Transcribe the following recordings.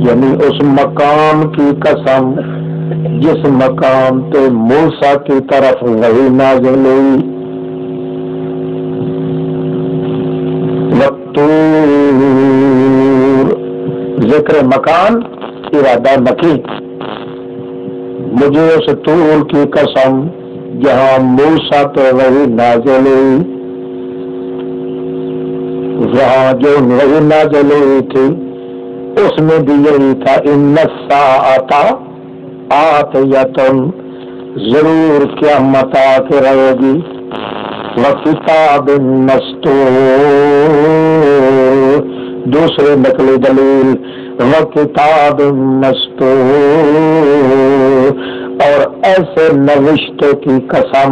یعنی اس مقام کی قسم جس مقام پہ موسیٰ کی طرف وحی نازل ہوئی. والطور، ذکر مکان ارادہ مکی. مجھے اس طور کی قسم جہاں موسیٰ پہ وحی نازل ہوئی، وہاں جو وحی نازل ہوئی تھی اس میں بھی یہی تھا، ان الساعۃ آتیۃ، ضرور قیامت آ کے رہے گی. وکتاب مسطور، دوسرے نقلی دلیل وکتاب مسطور، اور ایسے نوشتے کی قسم،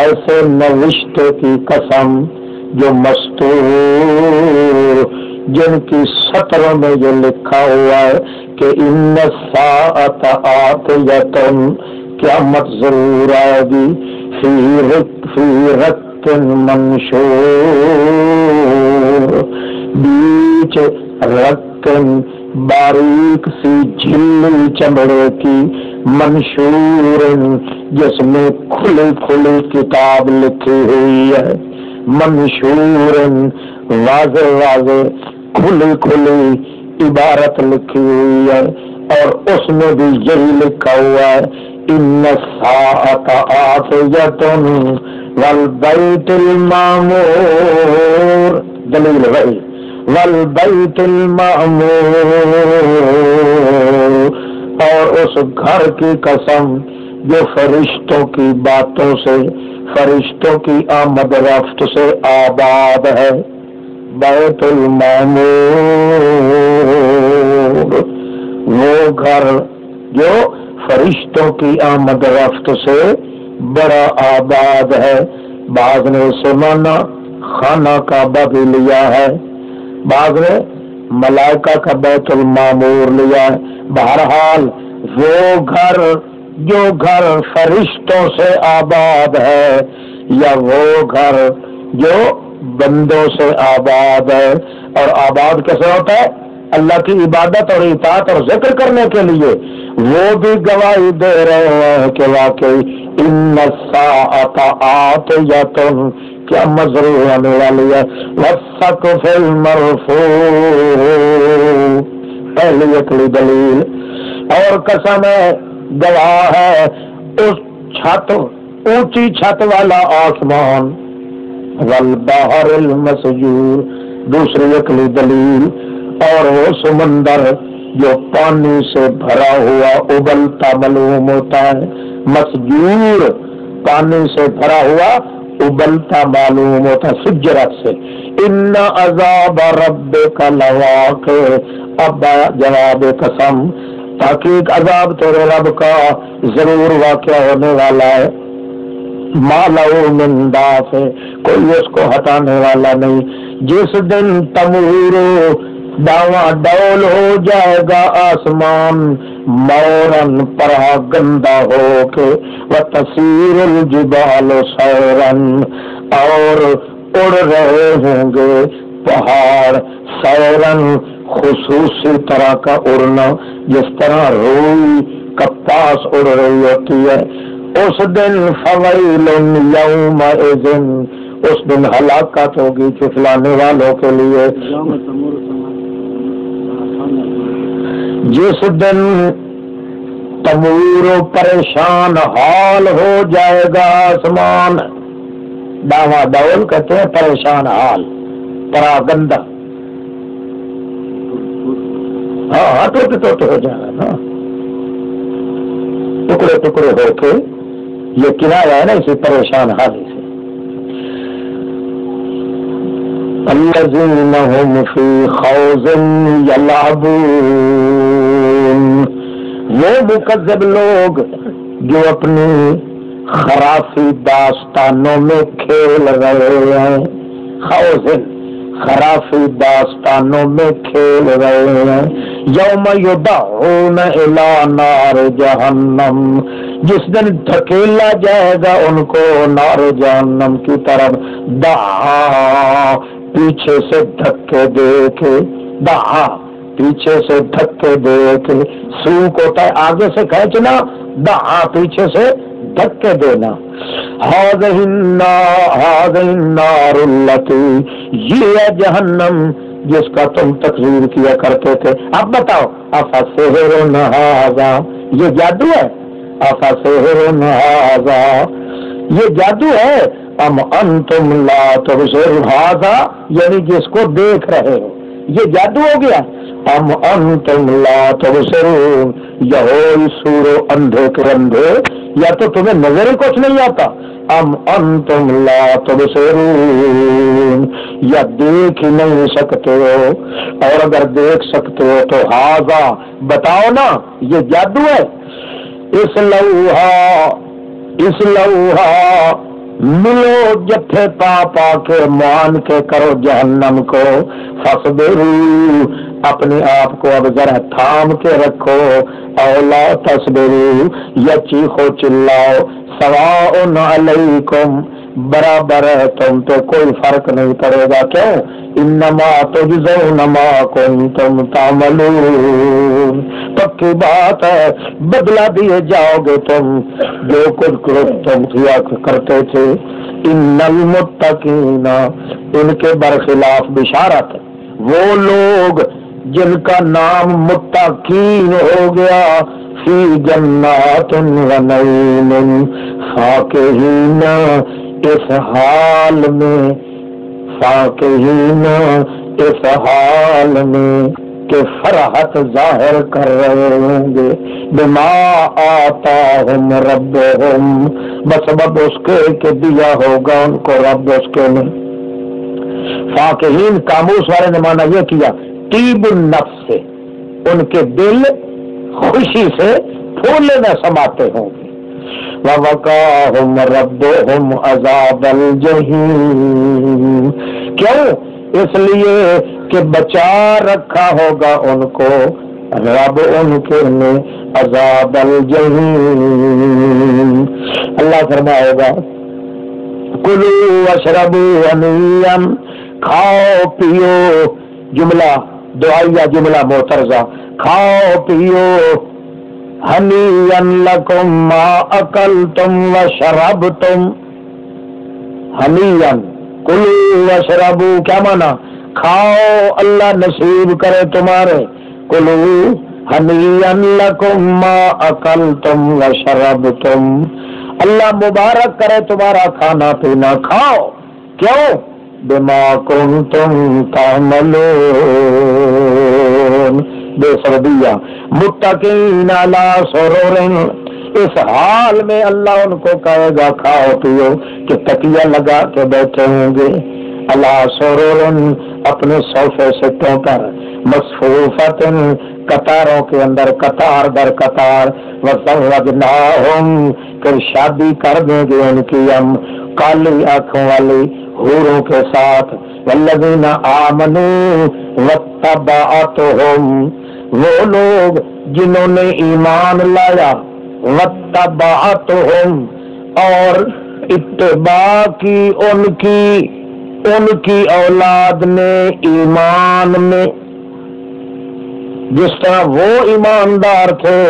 ایسے نوشتے کی قسم جو مستور، جن کی سطروں میں یہ لکھا ہوا ہے کہ ان الساعۃ آتیۃ، قیامت ضرور آئے گی. فی رق منشور، بیچ رق باریک سی جھلی چمڑے کی، منشور جس میں کھلی کھلی کتاب لکھی ہوئی ہے، منشور واضح واضح کھلی کھلی عبارت لکھی ہوئی ہے، اور اس میں بھی یہی لکھا ہوا ہے ان الساعۃ آتیۃ والبیت المعمور، دلیل وحی والبیت المعمور، اور اس گھر کی قسم جو فرشتوں کی باتوں سے، فرشتوں کی آمد رفت سے آباد ہے. بیت المعمور، وہ گھر جو فرشتوں کی آمد رفت سے بڑا آباد ہے. بعض نے اسے مانا خانہ کعبہ بھی لیا ہے، بعض نے ملائکہ کا بیت المعمور لیا ہے. بہرحال وہ گھر جو گھر فرشتوں سے آباد ہے، یا وہ گھر جو بندوں سے آباد ہے. اور آباد کیسے ہوتا ہے؟ اللہ کی عبادت اور اطاعت اور ذکر کرنے کے لیے. وہ بھی گواہی دے رہے ہیں کہ واقعی ان الساعۃ آتیۃ، کیا ضرور آنے والی ہے. والسقف المرفوع، پہلی عقلی دلیل. اور قسم ہے، گواہ ہے اس چھت، اونچی چھت والا آسمان. والبحر المسجور، دوسری عقلی دلیل. اور وہ سمندر جو پانی سے بھرا ہوا ابلتا معلوم ہوتا ہے، مسجور پانی سے بھرا ہوا ابلتا معلوم ہوتا ہے فجرت سے. ان عذاب ربک لواقع، اب جواب قسم، تحقیق عذاب تیرے رب کا ضرور واقع ہونے والا ہے. ما لہو من دافع، کوئی اس کو ہٹانے والا نہیں. جس دن تمور، ڈاواں ڈول ہو جائے گا آسمان، مورن پرا گندا ہو کے، وتسیر الجبال سیرن، اور اڑ رہے ہوں گے پہاڑ، سیرن خصوصی طرح کا اڑنا، جس طرح روئی کپاس اڑ رہی ہوتی ہے. اس دن فویل یومئذ، اس دن ہلاکت ہوگی چٹلانے والوں کے لیے. جس دن تمور پریشان حال ہو جائے گا آسمان، ڈاواں ڈول کہتے ہیں پریشان حال، پراگندہ، ہاں ٹوٹے ہو جائے گا نا، ٹکڑے ٹکڑے ہو کے. یہ کنایا ہے نا اسی پریشان حالی سے. الذین هم فی خوض یلعبون، وہ مکذب لوگ جو اپنی خرافی داستانوں میں کھیل رہے ہیں. خوض، خرافی داستانوں میں کھیل رہے ہیں. یوم یدعون الی نار جہنم، جس دن دھکیلا جائے گا ان کو نار جہنم کی طرف. دعا، پیچھے سے دھکے دے کے، دعا پیچھے سے دھکے دے کے، سوک ہوتا ہے آگے سے کھینچنا، دہاں پیچھے سے دھکے دینا. هذه النار التي، یہ ہے جہنم جس کا تم تقریر کیا کرتے تھے. اب بتاؤ افسحر هذا، یہ جادو ہے؟ افسحر هذا، یہ جادو ہے؟ ام انتم لا تبصرون، هذا یعنی جس کو دیکھ رہے ہو، یہ جادو ہو گیا. ام انتم لا تبصرون، یہ ہو سورو اندھے کے اندھے، یا تو تمہیں نظر ہی کچھ نہیں آتا. ام انتم لا تبصرون، یا دیکھ ہی نہیں سکتے ہو، اور اگر دیکھ سکتے ہو تو ہاذا بتاؤ نا، یہ جادو ہے. اس لوہا ملو جتھے پا پا کے مان کے کرو جہنم کو. فصبروا، اپنے آپ کو اب ذرا تھام کے رکھو. اولا تصبروا، یا چیخو چلاؤ. سواء علیکم، برابر ہے تم پہ، کوئی فرق نہیں پڑے گا. کیوں؟ انما تجزون ما کنتم تعملون، پکی بات ہے بدلہ دیے جاؤ گے تم جو کچھ تم کیا کرتے تھے. ان المتقین، ان کے برخلاف بشارت، وہ لوگ جن کا نام متقین ہو گیا، فی جنات و نعیم، فاکہین، اس حال میں، فاکہین اس حال میں کہ فرحت ظاہر کر رہے ہوں گے. بما آتاہم ربہم، بسبب اس کے کہ دیا ہوگا ان کو رب اس کے نے. فاکہین قاموس والے نے مانا یہ کیا طیب النفس سے، ان کے دل خوشی سے پھولے نہ سماتے ہوں گے. وَوَقَاهُمْ رَبُّهُمْ عَذَابَ الْجَحِيمِ، کیوں؟ اس لیے کہ بچا رکھا ہوگا ان کو رب ان کے نے عذاب الجحیم. اللہ فرمائے گا کلوا واشربوا ہنیئا، کھاؤ پیو، جملہ دعائیہ جملہ معترضہ، کھاؤ پیو، ہنیئا لکم ما اکلتم وشربتم. ہنیئا، کلوا واشربوا کیا مانا؟ کھاؤ اللہ نصیب کرے تمہارے، کلوا ہنیئا لکم ما اکلتم وشربتم، اللہ مبارک کرے تمہارا کھانا پینا، کھاؤ. کیوں؟ بما کنتم تعملون، بے سببیہ. متقین علی سرور، اس حال میں اللہ ان کو کہے گا کھاؤ پیو کہ تکیہ لگا کے بیٹھے ہوں گے. علی سرور، اپنے صوفے سٹوں پر، مصفوفۃ، قطاروں کے اندر، قطار در قطار. وزوجناہم، پھر شادی کر دیں گے ان کی ہم کالی آنکھوں والی حوروں کے ساتھ. والذین آمنوا واتبعتہم، وہ لوگ جنہوں نے ایمان لایا، واتبعتہم، اور اتباع کی ان کی اولاد نے ایمان میں، جس طرح وہ ایماندار تھے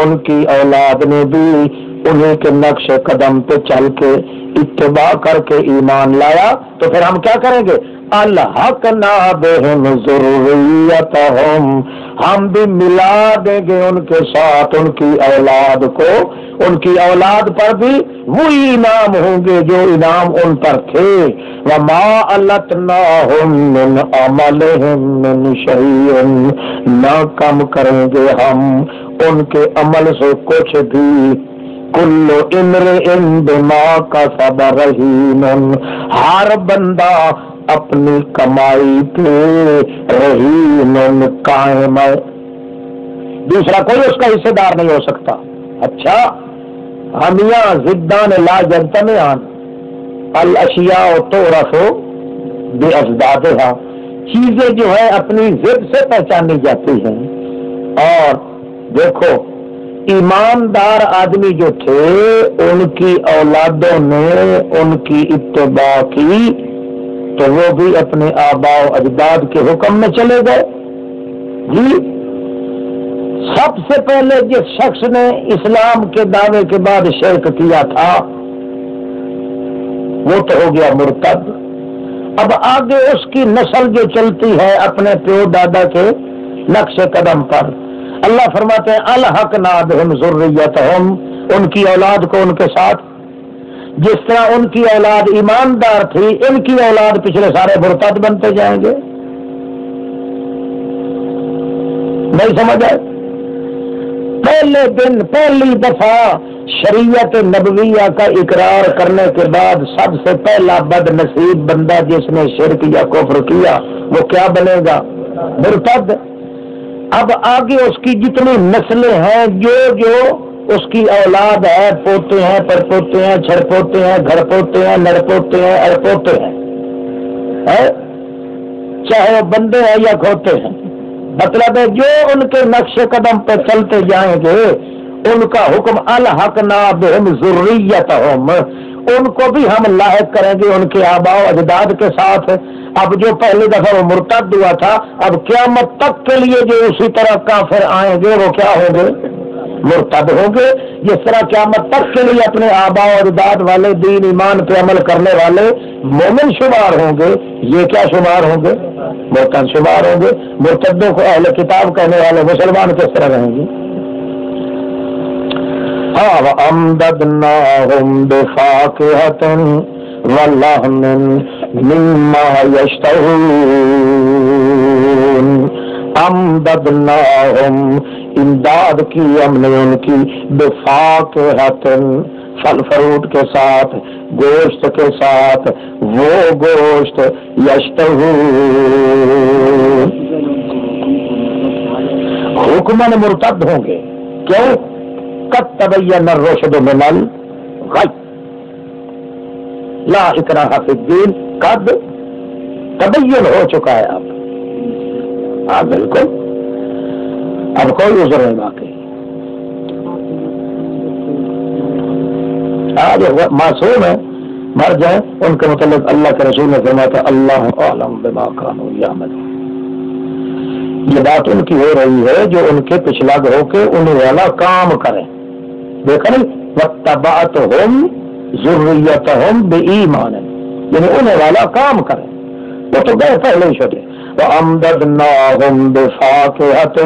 ان کی اولاد نے بھی انہیں کے نقش قدم پہ چل کے اتباع کر کے ایمان لایا. تو پھر ہم کیا کریں گے؟ الحقنا بہم ذریتہم، ہم بھی ملا دیں گے ان کے ساتھ ان کی اولاد کو، ان کی اولاد پر بھی وہی انعام ہوں گے جو انعام ان پر تھے. وما التناہم من عملہم من شیء، نہ کم کریں گے ہم ان کے عمل سے کچھ بھی. کل امرئ بما کسب رہین، ہر بندہ اپنی کمائی پہ رہین قائم ہے، دوسرا کوئی اس کا حصے دار نہیں ہو سکتا. اچھا، ہمیاں ضدان لا یجتمعان، الاشیاء تعرف بازدادها، چیزیں جو ہے اپنی ضد سے پہچانی جاتی ہیں. اور دیکھو ایماندار آدمی جو تھے ان کی اولادوں نے ان کی اتباع کی تو وہ بھی اپنے آباء و اجداد کے حکم میں چلے گئے. جی سب سے پہلے جس شخص نے اسلام کے دعوے کے بعد شرک کیا تھا وہ تو ہو گیا مرتد. اب آگے اس کی نسل جو چلتی ہے اپنے پیو دادا کے نقش قدم پر، اللہ فرماتے ہیں الحقنا بہم ذریتہم، ان کی اولاد کو ان کے ساتھ، جس طرح ان کی اولاد ایماندار تھی ان کی اولاد پچھلے سارے مرتد بنتے جائیں گے. نہیں سمجھ آئے؟ پہلے دن پہلی دفعہ شریعت نبویہ کا اقرار کرنے کے بعد سب سے پہلا بد نصیب بندہ جس نے شرک یا کفر کیا وہ کیا بنے گا؟ مرتد. اب آگے اس کی جتنی نسلیں ہیں جو اس کی اولاد ہے، پوتے ہیں، پڑپوتے ہیں، چھڑ پوتے ہیں، گھر پوتے ہیں، نر پوتے ہیں، اڑ پوتے ہیں، چاہے وہ بندے ہیں یا کھوتے ہیں، مطلب ہے جو ان کے نقش قدم پہ چلتے جائیں گے ان کا حکم الحقنا بہم ذریتہم، ان کو بھی ہم لاحق کریں گے ان کے آباء و اجداد کے ساتھ. اب جو پہلی دفعہ وہ مرتد ہوا تھا اب قیامت تک کے لیے جو اسی طرح کافر آئیں گے وہ کیا ہوں گے؟ مرتد ہوں گے. جس طرح قیامت تک کے لیے اپنے آباء و اجداد والے دین ایمان پہ عمل کرنے والے مومن شمار ہوں گے، یہ کیا شمار ہوں گے؟ مرتد شمار ہوں گے. مرتدوں کو اہل کتاب کہنے والے مسلمان کس طرح رہیں گے؟ وَأَمْدَدْنَاهُمْ بِفَاكِهَةٍ وَلَحْمٍ مِّمَّا يَشْتَهُونَ. امددناہم امداد کی ہم نے ان کی بفاکہۃ پھل فروٹ کے ساتھ، گوشت کے ساتھ، وہ گوشت یشتہون حکماً مرتد ہوں گے. کیوں؟ قد تبین الرشد من الغی، لا اکراہ فی الدین، قد تبین ہو چکا ہے. اب ہاں بالکل اب کوئی عذر نہیں باقی. آج معصوم ہے مر جائیں ان کے متعلق اللہ کے رسول نے فرمایا تھا اللہ اعلم بما کانوا یعملون. یہ بات ان کی ہو رہی ہے جو ان کے پچھلا ہو کے انہیں والا کام کریں. دیکھا نہیں واتبعتہم ذریتہم بایمان، یعنی انہیں والا کام کریں. وہ تو گئے پہلے ہی چھوٹے. وَأَمْدَدْنَاهُمْ بِفَاكِهَةٍ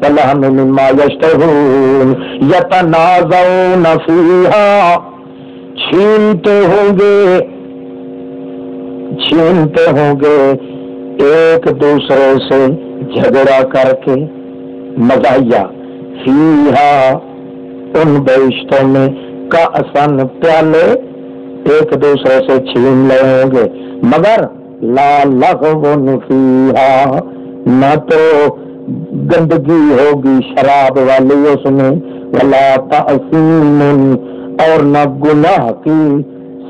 وَلَحْمٍ مِّمَّا يَشْتَهُونَ يَتَنَازَعُونَ فِيهَا، چھینتے ہوں گے ایک دوسرے سے جھگڑا کر کے، مزاحیہ فیہا ان بہشتوں میں، کأسن پیالے ایک دوسرے سے چھین لیں گے، مگر لا لغو فیہا نہ تو گندگی ہوگی شراب والی اس میں، ولا تعصیم اور نہ گناہ کی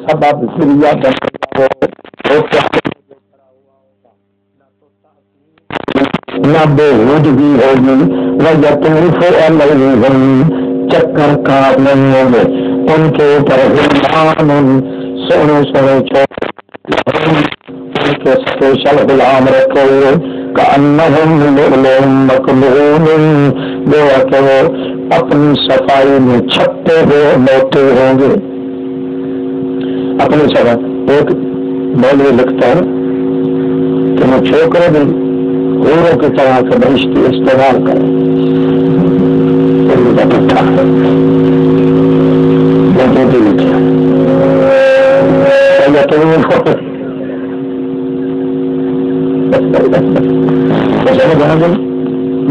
سبب ذریعہ نہ بےہودگی ہوگی، ویطوف علیہم چکر کار نہیں ہوں گے ان کے اوپر غلمان سونے سونے ان کے اسپیشل غلام رکھے ہوئے، کأنہم لؤلؤ مکنون، گویا کہ وہ اپنی صفائی میں چھپتے ہوئے موٹے ہوں گے. اپنی صفائی ایک مولوی لکھتا ہے کہ وہ چھوکرے بھی غوروں کی طرح سے بہشتی استعمال کریں.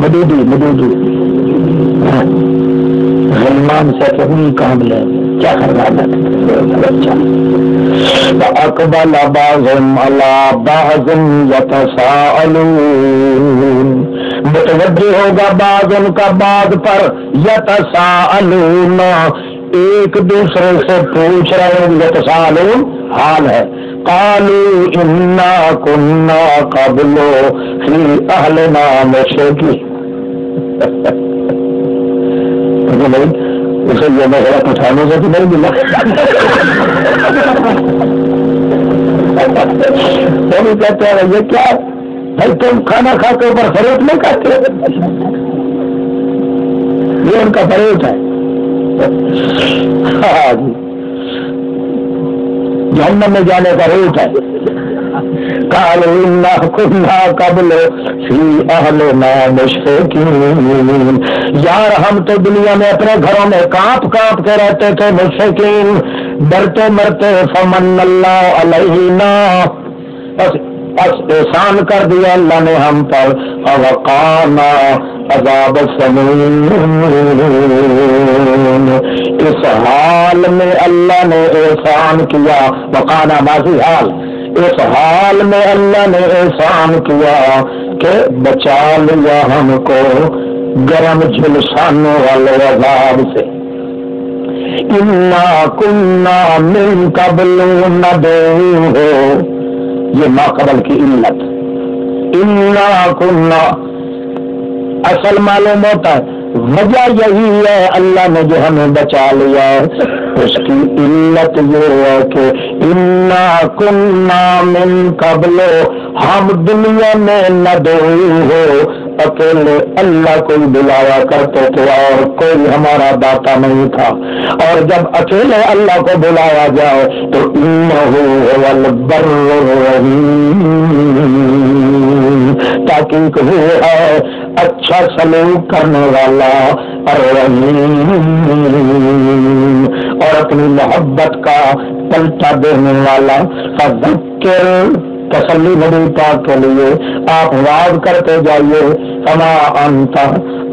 مدودی غلمان سے کہیں کام لیں کیا کرنا ہے. اقبل بعضهم على بعض يتساءلون، متوجہ ہوگا بعض ان کا بعض پر، یتساءلون ایک دوسرے سے پوچھ رہے ہیں، یتساءلون حال ہے. قالوا انا كنا قبل في اهلنا مشركين. اسے یہ مسئلہ پٹھانوں سے تو نہیں ملا. وہ بھی کہتے ہیں یہ کیا بھائی تم کھانا کھا کے اوپر فروخت نہیں کھاتے؟ یہ ان کا فروخت ہے. ہاں جی، جہنم میں جانے کا روٹ ہے. قالوا انا كنا قبل في اهلنا مشفقين. یار ہم تو دنیا میں اپنے گھروں میں کانپ کانپ کے رہتے تھے، مشفقین، ڈرتے مرتے. فمن اللہ علینا، احسان کر دیا اللہ نے ہم پر. فوقانا عذاب السموم. اس حال میں اللہ نے احسان کیا. وقانا ماضی حال، اس حال میں اللہ نے احسان کیا کہ بچا لیا ہم کو گرم جھلسانے والے عذاب سے. انا کنا من قبل ندعوہ، یہ ما قبل کی علت. انا کنا اصل معلوم ہوتا ہے وجہ یہی ہے اللہ نے جو ہمیں بچا لیا ہے. اس کی علت یہ ہے کہ انا کنا من قبل، ہم دنیا میں ندعوہ، اکیلے اللہ کو بلایا کرتے تھے اور کوئی ہمارا داتا نہیں تھا. اور جب اکیلے اللہ کو بلایا جائے تو انہ هو البر الرحیم، تحقیق وہ ہے اچھا سلوک کرنے والا الرحیم، اور اپنی محبت کا پلٹا دینے والا. فذکر، تسلی نبی پاک کے لیے آپ وعظ کرتے جائیے. فما انت،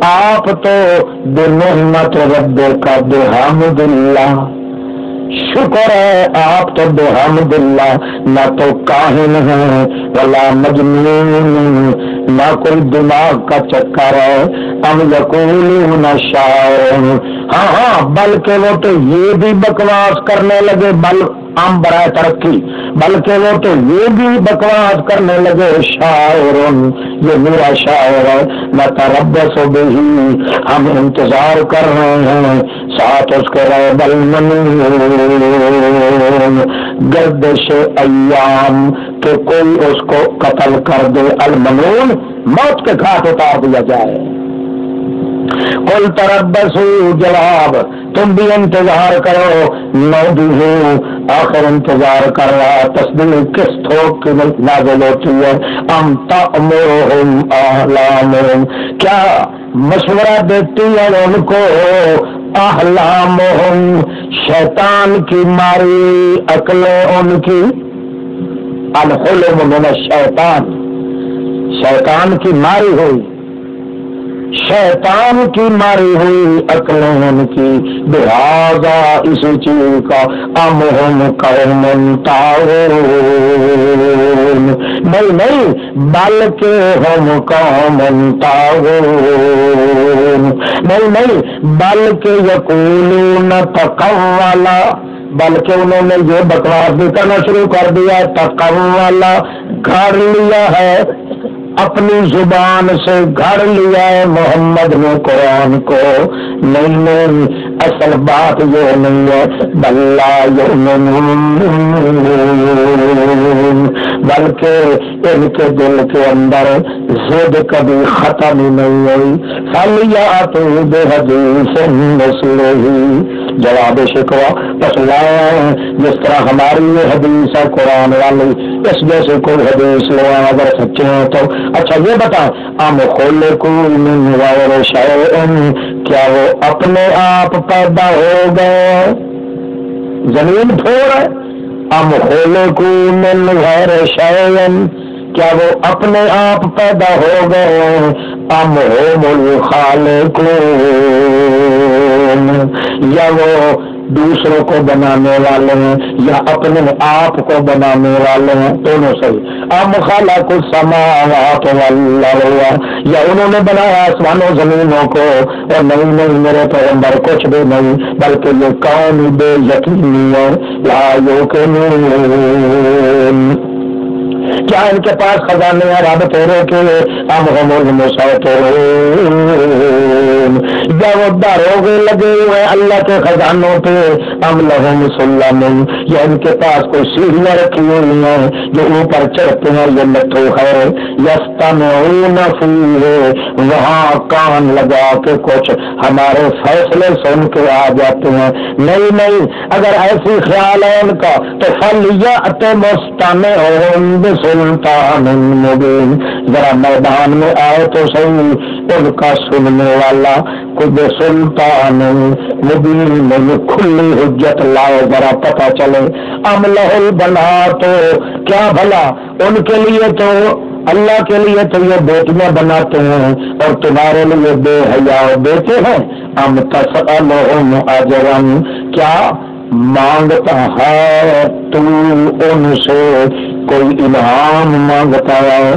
آپ تو بنعمت ربک بحمد اللہ، شکر ہے آپ تو بحمد اللہ، نہ تو کاہن ہیں ولا مجنون، نہ کوئی دماغ کا چکر ہے. ام یقولون شاعر، ہاں بلکہ وہ تو یہ بھی بکواس کرنے لگے، عام برائے ترقی، بلکہ وہ تو یہ بھی بکواس کرنے لگے شاعر، یہ میرا شاعر ہے. نتربص بہ، ہم انتظار کر رہے ہیں ساتھ اس کے ریب المنون، گردش ایام، کہ کوئی اس کو قتل کر دے. المنون، موت کے گھاٹ اتار دیا جائے. قل تربصوا، جواب تم بھی انتظار کرو. نو بھی ہو، آخر انتظار کر رہا. تصدیق کس تھوک کی نازل ہوتی ہے. ام تأمرهم احلامهم، کیا مشورہ دیتی ہے ان کو احلامهم، شیطان کی ماری عقلیں ان کی. الحلم من الشیطان، شیطان کی ماری ہوئی، شیطان کی ماری ہوئی عقلیں ان کی. لہذا اسی چیز کا ام ہم قوم طاغون، نہیں بلکہ ہم قوم طاغون، نہیں بلکہ یقولون تقولا، بلکہ انہوں نے یہ بکواس بھی کرنا شروع کر دیا. تقولا، گھڑ لیا ہے اپنی زبان سے، گھڑ لیا ہے محمد نے قرآن کو. نہیں اصل بات یہ نہیں ہے. بلا یؤمنون، بلکہ ان کے دل کے اندر ضد کبھی ختم ہی نہیں ہوئی. فلیاتوا بحدیث مثلہ، جواب شکوہ بس لائیں جس طرح ہماری یہ حدیث ہے قرآن والی، اس جیسے کوئی حدیث لے اگر سچے ہیں تو. اچھا یہ بتائیں، ام خلقوا من غیر شیء، کیا وہ اپنے آپ پیدا ہو گئے؟ زمین پھوڑ ہے. ام خلقوا من غیر شیء، کیا وہ اپنے آپ پیدا ہو گئے؟ ام هم الخالقون، یا وہ دوسروں کو بنانے والے ہیں یا اپنے آپ کو بنانے والے ہیں، دونوں صحیح. ام خلق السماوات والارض، یا انہوں نے بنایا آسمان و زمینوں کو. اور نہیں میرے پیغمبر کچھ بھی نہیں، بلکہ یہ کون بے یقینی ہے. لا یوقنون، کیا ان کے پاس خزانے ہیں رب تیرے کے؟ ام هم المسیطرون، یا وہ داروغے لگے ہوئے اللہ کے خزانوں پہ، ام لہم سلم، یا ان کے پاس کوئی سیڑھیاں رکھی ہوئی ہیں جو اوپر چڑھتے ہیں، یہ مٹھو ہے، یستمعون فیہ، وہاں کان لگا کے کچھ ہمارے فیصلے سن کے آ جاتے ہیں۔ نہیں، اگر ایسی خیال ہے ان کا تو فلیأت مستمعون بسلطان مبین، ذرا میدان میں آئے تو صحیح ان کا سننے والا خود سلطان مبین، کھلی حجت لائے، ذرا پتہ چلے۔ ام لہ البنات، کیا بھلا ان کے لیے تو اللہ کے لیے تو یہ بیٹیاں بناتے ہیں اور تمہارے لیے بے حیا بیٹے ہیں۔ ام تسألہم اجرا، کیا مانگتا ہے تو ان سے کوئی انعام مانگتا ہے؟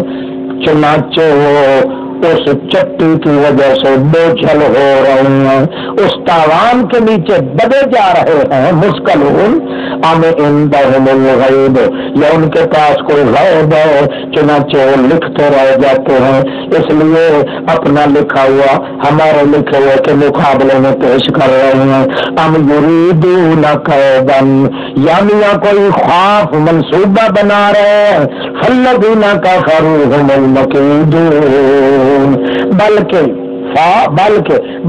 چنانچہ وہ اس چٹی کی وجہ سے بوجھل ہو رہے ہیں، اس تاوان کے نیچے دبے جا رہے ہیں، مسکلون۔ ام عندہم الغیب، یا ان کے پاس کوئی غیب ہے چنانچہ وہ لکھتے رہ جاتے ہیں، اس لیے اپنا لکھا ہوا ہمارے لکھے ہوئے کے مقابلے میں پیش کر رہے ہیں۔ ام یریدون کیدا، یعنی کوئی خوف منصوبہ بنا رہے ہیں، فالذین کفروا هم المکیدون،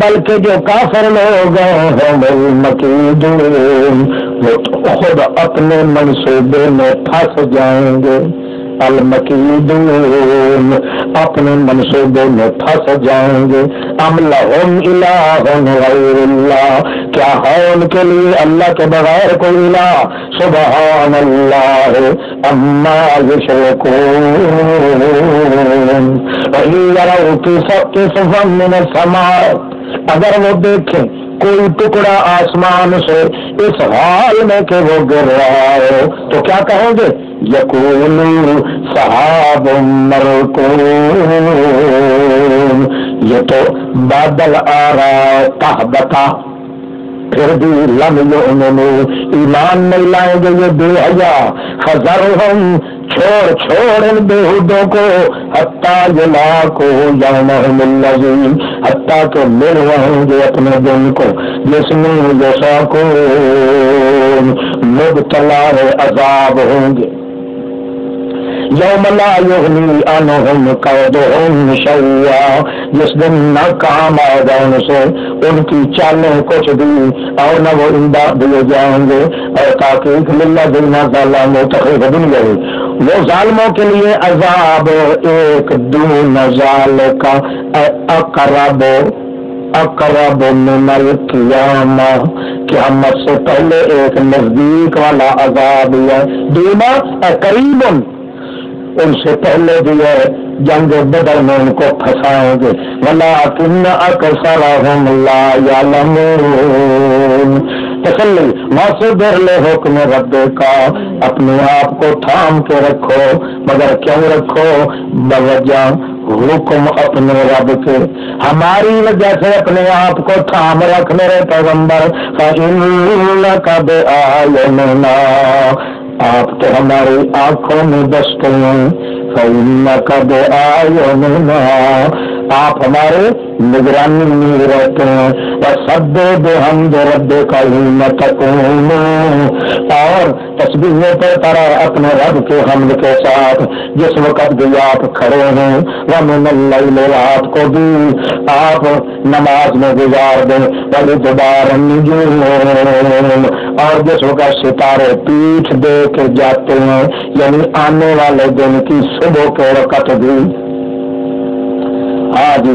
بلکہ جو کافر لوگ ہیں المکیدون، وہ خود اپنے منصوبے میں پھنس جائیں گے، المکیدون اپنے منصوبے میں پھنس جائیں گے۔ ام لہم الہ غیر اللہ، کیا ہے ان کے لیے اللہ کے بغیر کوئی الہ؟ سبحان اللہ اما یشرکون۔ وَإِن يَرَوْا كِسَفًا مِّنَ السَّمَاءِ، اگر وہ دیکھیں کوئی ٹکڑا آسمان سے اس حال میں کہ وہ گر رہا ہو تو کیا کہیں گے؟ یقولوا سحاب مرکون، یہ تو بادل آ رہا ہے تہبتا، پھر بھی لم یؤمنوا، ایمان نہیں لائیں گے یہ بے حیا۔ فذرہم، چھوڑ ان بےہودوں کو، حتیٰ یلاقوا یومہم الذی، حتیٰ کہ مل رہیں گے اپنے دن کو جس میں یساقون، مبتلا عذاب ہوں گے۔ یوم لا یغنی عنہم کیدہم شیئا، جس دن نہ کام آئے گا ان سے ان کی چالیں کچھ بھی، اور نہ وہ امداد دیے جائیں گے۔ اور تحقیق للذین ظلموا تخفیف دنیا، وہ ظالموں کے لیے عذاب ایک دون ذالک اقرب من القیامہ، قیامت سے پہلے ایک نزدیک والا عذاب ہے، دونا قریب، ان سے پہلے بھی ہے، جنگ بدر میں ان کو پھنسائیں گے۔ وَلَٰكِنَّ أَكْثَرَهُمْ لَا يَعْلَمُونَ، تسلی واصبر لحکم ربک، اپنے آپ کو تھام کے رکھو، مگر کیوں رکھو؟ بوجہ حکم اپنے رب کے، ہماری وجہ سے اپنے آپ کو تھام رکھ میرے پیغمبر۔ فَإِنَّكَ بِأَعْيُنِنَا، آپ تو ہماری آنکھوں میں بستے ہیں۔ فَإِنَّكَ بِأَعْيُنِنَا، آپ ہمارے نگرانی میں رہتے ہیں۔ وَسَبِّحْ بِحَمْدِ رَبِّكَ حِينَ تَقُومُ، اور تسبیح پڑھتا رہے اپنے رب کے حمد کے ساتھ جس وقت بھی آپ کھڑے ہیں۔ وَمِنَ اللَّيْلِ، رات کو بھی آپ نماز میں گزار دیں۔ وَلِدْبَارِ النُّجُومِ، اور جس وقت ستارے پیٹھ دے کے جاتے ہیں، یعنی آنے والے دن کی صبح کے وقت بھی۔ آج